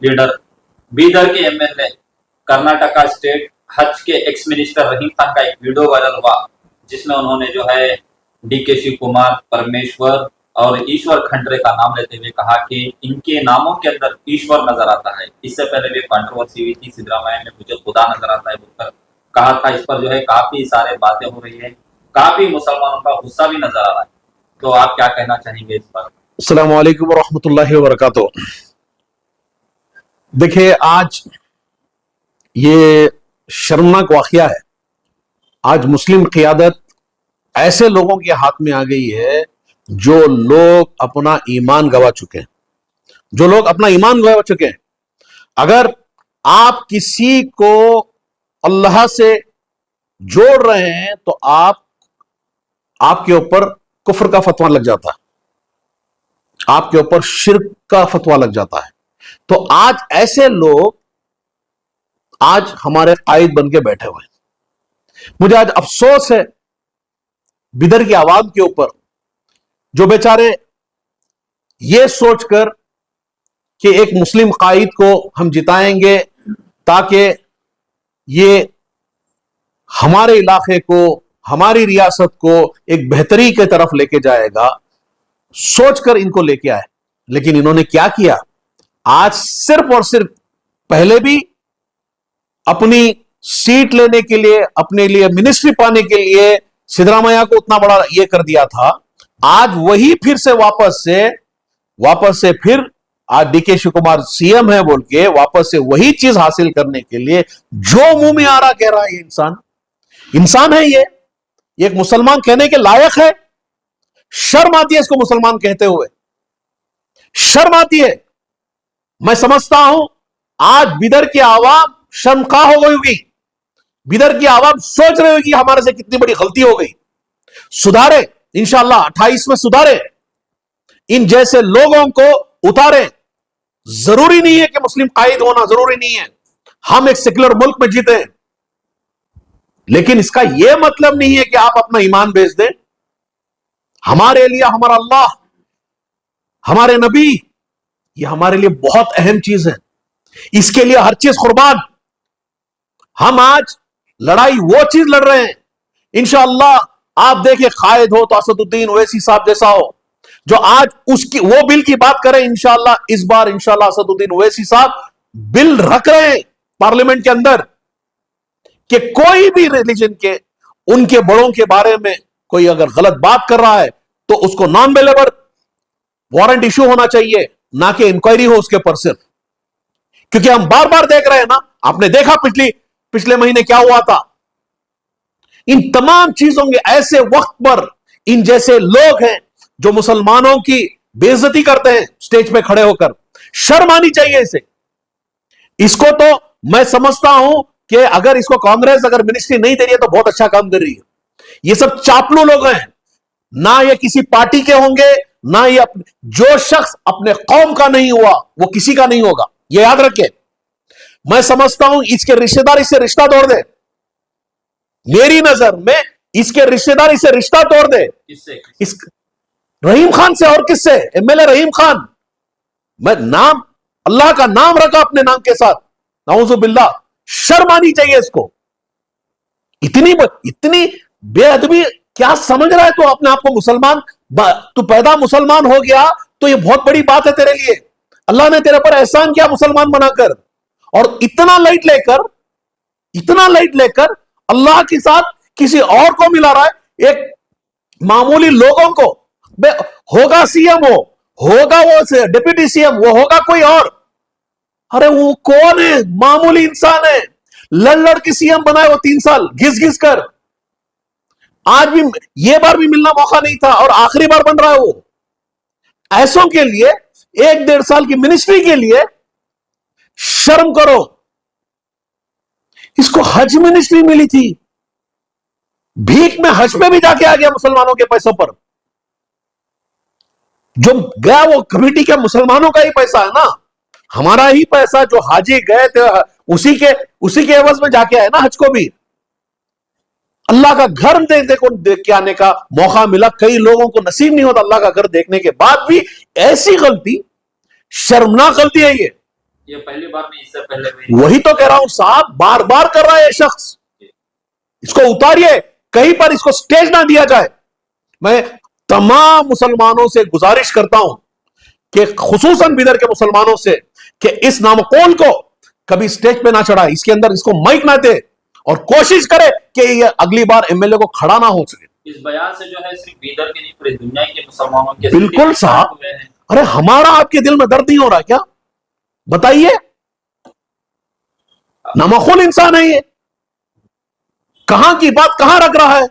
Leader Bidar کے MLA Karnataka state حج کے x minister رحیم خان کا ایک ویڈیو وائرل ہوا جس میں انہوں نے جو ہے ڈی کے شیو کمار، پرمیشور اور ایشور کھنڈرے کا نام لیتے ہوئے کہا کہ ان کے ناموں کے اندر ایشور نظر آتا ہے. اس سے پہلے بھی کنٹروورسی ہوئی تھی، سدرامیا میں مجھے خدا نظر آتا ہے بول کر کہا تھا. اس پر جو ہے کافی سارے باتیں ہو رہی ہیں، کافی مسلمانوں کا غصہ بھی نظر آ رہا ہے. تو آپ کیا کہنا چاہیں گے اس پر؟ السلام علیکم ورحمۃ اللہ وبرکاتہ. دیکھیں، آج یہ شرمناک واقعہ ہے. آج مسلم قیادت ایسے لوگوں کے ہاتھ میں آ گئی ہے جو لوگ اپنا ایمان گوا چکے ہیں. اگر آپ کسی کو اللہ سے جوڑ رہے ہیں تو آپ کے اوپر کفر کا فتویٰ لگ جاتا ہے، آپ کے اوپر شرک کا فتویٰ لگ جاتا ہے. تو آج ایسے لوگ آج ہمارے قائد بن کے بیٹھے ہوئے ہیں. مجھے آج افسوس ہے بدر کی عوام کے اوپر، جو بیچارے یہ سوچ کر کہ ایک مسلم قائد کو ہم جتائیں گے تاکہ یہ ہمارے علاقے کو، ہماری ریاست کو ایک بہتری کی طرف لے کے جائے گا، سوچ کر ان کو لے کے آئے. لیکن انہوں نے کیا کیا؟ آج صرف اور صرف پہلے بھی اپنی سیٹ لینے کے لیے، اپنے لیے منسٹری پانے کے لیے سدرامیا کو اتنا بڑا یہ کر دیا تھا. آج وہی پھر سے واپس سے پھر آج ڈی کے شیو کمار CM ہے بول کے واپس سے وہی چیز حاصل کرنے کے لیے جو منہ میں آ رہا کہہ رہا ہے. یہ انسان ہے، یہ ایک مسلمان کہنے کے لائق ہے؟ شرم آتی ہے اس کو مسلمان کہتے ہوئے، شرم آتی ہے. میں سمجھتا ہوں آج بدر کی عوام شرمخواہ ہو گئی ہوگی، بدر کی عوام سوچ رہی ہوگی ہمارے سے کتنی بڑی غلطی ہو گئی. سدھارے انشاءاللہ 28 میں سدھارے، ان جیسے لوگوں کو اتارے. ضروری نہیں ہے کہ مسلم قائد ہونا، ضروری نہیں ہے. ہم ایک سیکولر ملک میں جیتے ہیں، لیکن اس کا یہ مطلب نہیں ہے کہ آپ اپنا ایمان بیچ دیں. ہمارے لیے ہمارا اللہ، ہمارے نبی، یہ ہمارے لیے بہت اہم چیز ہے. اس کے لیے ہر چیز قربان. ہم آج لڑائی وہ چیز لڑ رہے ہیں، انشاءاللہ آپ دیکھیں قائد ہو تو اسد الدین اویسی صاحب جیسا ہو، جو آج وہ بل کی بات کریں. انشاءاللہ اس بار انشاءاللہ اسد الدین اویسی صاحب بل رکھ رہے ہیں پارلیمنٹ کے اندر کہ کوئی بھی ریلیجن کے، ان کے بڑوں کے بارے میں کوئی اگر غلط بات کر رہا ہے تو اس کو نان بیلیبل وارنٹ ایشو ہونا چاہیے، نہ کہ انکوائری ہو اس کے پر صرف. کیونکہ ہم بار بار دیکھ رہے ہیں نا، آپ نے دیکھا پچھلے مہینے کیا ہوا تھا. ان تمام چیزوں کے ایسے وقت پر ان جیسے لوگ ہیں جو مسلمانوں کی بے عزتی کرتے ہیں سٹیج پہ کھڑے ہو کر. شرم آنی چاہیے اسے. اس کو تو میں سمجھتا ہوں کہ اگر اس کو کانگریس اگر منسٹری نہیں دے رہی ہے تو بہت اچھا کام کر رہی ہے. یہ سب چاپلو لوگ ہیں، نہ یہ کسی پارٹی کے ہوں گے، نہ یہ جو شخص اپنے قوم کا نہیں ہوا وہ کسی کا نہیں ہوگا. یہ یاد رکھے. میں سمجھتا ہوں اس کے رشتہ دار اس سے رشتہ توڑ دے. میری نظر میں اس کے رشتہ دار اس سے رشتہ توڑ دے. رحیم خان سے. اور کس سے؟ MLA رحیم خان. میں نام اللہ کا نام رکھا اپنے نام کے ساتھ. نعوذ باللہ. شرم آنی چاہیے اس کو. اتنی بے ادبی کیا سمجھ رہا ہے تو اپنے آپ کو مسلمان؟ تو پیدا مسلمان ہو گیا تو یہ بہت بڑی بات ہے تیرے لیے. اللہ نے تیرے پر احسان کیا مسلمان بنا کر، اور اتنا لائٹ لے کر اللہ کے ساتھ کسی اور کو ملا رہا ہے. ایک معمولی لوگوں کو ہوگا CM، ہوگا وہ ڈپٹی CM، وہ ہوگا کوئی اور. ارے وہ کون ہے؟ معمولی انسان ہے. لڑ کے CM بنائے وہ 3 سال گھس کر. آج بھی یہ بار بھی ملنا موقع نہیں تھا اور آخری بار بن رہا ہے. وہ ایسوں کے لیے 1-1.5 سال کی منسٹری کے لیے شرم کرو. اس کو حج منسٹری ملی تھی، بھیک میں حج پہ بھی جا کے آ گیا مسلمانوں کے پیسوں پر. جو گیا وہ کمیٹی کے مسلمانوں کا ہی پیسہ ہے نا، ہمارا ہی پیسہ. جو حاجی گئے تھے اسی کے عوض میں جا کے آئے نا حج کو بھی. اللہ کا گھر دیکھ کے آنے کا موقع ملا. کئی لوگوں کو نصیب نہیں ہوتا اللہ کا گھر دیکھنے کے بعد بھی. ایسی غلطی, شرمناک غلطی ہے یہ پہلی بار نہیں, اس سے پہلے بھی. وہی تو کہہ رہا ہوں صاحب, بار بار کر رہا ہے یہ شخص. اس کو اتاریے, کہیں پر اس کو سٹیج نہ دیا جائے. میں تمام مسلمانوں سے گزارش کرتا ہوں کہ خصوصاً بیدر کے مسلمانوں سے کہ اس نامقول کو کبھی سٹیج پہ نہ چڑھائے, اس کے اندر اس کو مائک نہ دے, اور کوشش کرے کہ یہ اگلی بار ایم ایل اے کو کھڑا نہ ہو سکے. اس بیان سے جو ہے صرف بیدر کے نہیں پوری دنیا کے مسلمانوں کے بالکل صاحب. ارے ہمارا آپ کے دل میں درد نہیں ہو رہا کیا؟ بتائیے, نامعقول انسان ہے یہ. کہاں کی بات کہاں رکھ رہا ہے,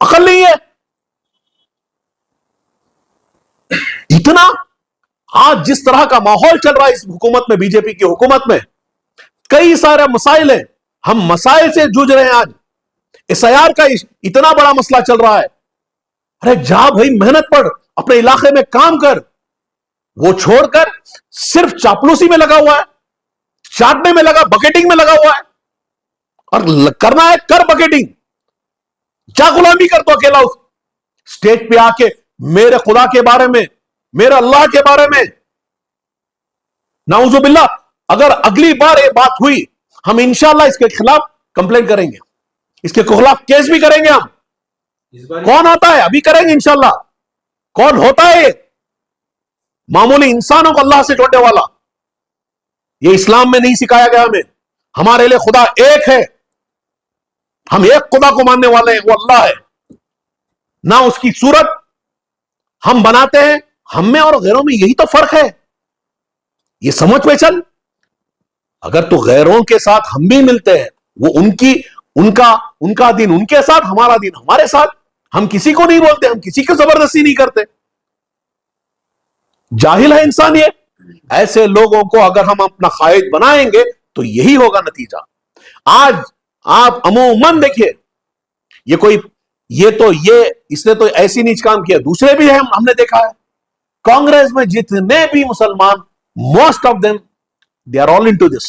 عقل نہیں ہے. اتنا آج جس طرح کا ماحول چل رہا ہے اس حکومت میں, بی جے پی کی حکومت میں, کئی سارے مسائل ہیں, ہم مسائل سے جوجھ رہے ہیں. آج ایس آئی آر کا اتنا بڑا مسئلہ چل رہا ہے. ارے جا بھائی, محنت پڑھ, اپنے علاقے میں کام کر. وہ چھوڑ کر صرف چاپلوسی میں لگا ہوا ہے, چاٹنے میں لگا, بکیٹنگ میں لگا ہوا ہے. اور کرنا ہے کر بکیٹنگ, کیا غلامی کر تو اکیلا اس سٹیج پہ آ کے میرے خدا کے بارے میں, میرے اللہ کے بارے میں. نعوذ باللہ, اگر اگلی بار یہ بات ہوئی, ہم انشاءاللہ اس کے خلاف کمپلین کریں گے, اس کے خلاف کیس بھی کریں گے. ہم کون آتا ہے ابھی کریں گے انشاءاللہ. کون ہوتا ہے یہ معمولی انسانوں کو اللہ سے جوڑنے والا؟ یہ اسلام میں نہیں سکھایا گیا ہمیں. ہمارے لیے خدا ایک ہے, ہم ایک خدا کو ماننے والے ہیں, وہ اللہ ہے. نہ اس کی صورت ہم بناتے ہیں. ہم میں اور غیروں میں یہی تو فرق ہے. یہ سمجھ پہ چل. اگر تو غیروں کے ساتھ ہم بھی ملتے ہیں, وہ ان کا دین ان کے ساتھ, ہمارا دین ہمارے ساتھ. ہم کسی کو نہیں بولتے, ہم کسی کو زبردستی نہیں کرتے. جاہل ہے انسان یہ. ایسے لوگوں کو اگر ہم اپنا قائد بنائیں گے تو یہی ہوگا نتیجہ. آج آپ عموماً دیکھیے, اس نے تو ایسی نیچ کام کیا, دوسرے بھی ہیں, ہم نے دیکھا ہے. کانگریس میں جتنے بھی مسلمان, most of them they are all into this,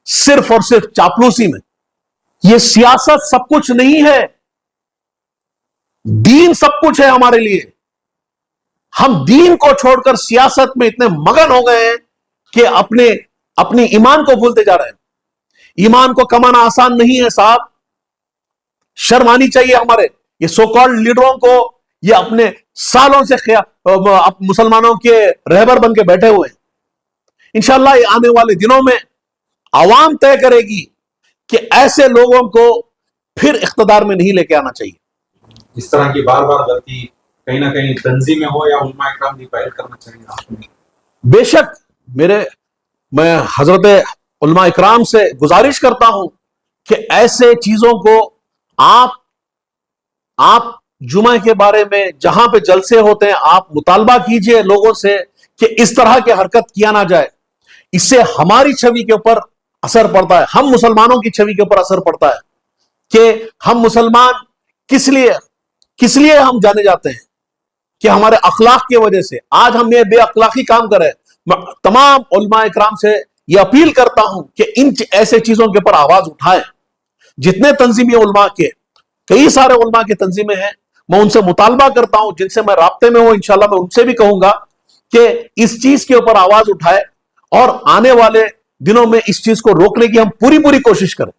صرف اور صرف چاپلوسی میں. یہ سیاست سب کچھ نہیں ہے, دین سب کچھ ہے ہمارے لیے. ہم دین کو چھوڑ کر سیاست میں اتنے مگن ہو گئے ہیں کہ اپنی ایمان کو بھولتے جا رہے ہیں. ایمان کو کمانا آسان نہیں ہے صاحب. شرم آنی چاہیے ہمارے یہ سو کالڈ لیڈروں کو. یہ اپنے سالوں سے مسلمانوں کے رہبر بن کے بیٹھے ہوئے ہیں. انشاءاللہ یہ آنے والے دنوں میں عوام طے کرے گی کہ ایسے لوگوں کو پھر اقتدار میں نہیں لے کے آنا چاہیے. اس طرح کی بار بار غلطی کہیں نہ کہیں تنظیمیں ہو یا علماء اکرام بھی پہل کرنا چاہیے. بے شک میں حضرت علماء اکرام سے گزارش کرتا ہوں کہ ایسے چیزوں کو آپ جمعہ کے بارے میں جہاں پہ جلسے ہوتے ہیں آپ مطالبہ کیجئے لوگوں سے کہ اس طرح کی حرکت کیا نہ جائے. اس سے ہماری چھوی کے اوپر اثر پڑتا ہے, ہم مسلمانوں کی چھوی کے اوپر اثر پڑتا ہے کہ ہم مسلمان کس لیے ہم جانے جاتے ہیں کہ ہمارے اخلاق کی وجہ سے. آج ہم یہ بے اخلاقی کام کر رہے ہیں. میں تمام علماء اکرام سے یہ اپیل کرتا ہوں کہ ان ایسے چیزوں کے اوپر آواز اٹھائیں. جتنے تنظیمی علماء کے, کئی سارے علماء کے تنظیمیں ہیں, میں ان سے مطالبہ کرتا ہوں, جن سے میں رابطے میں ہوں, انشاءاللہ میں ان سے بھی کہوں گا کہ اس چیز کے اوپر آواز اٹھائے اور آنے والے دنوں میں اس چیز کو روکنے کی ہم پوری کوشش کریں.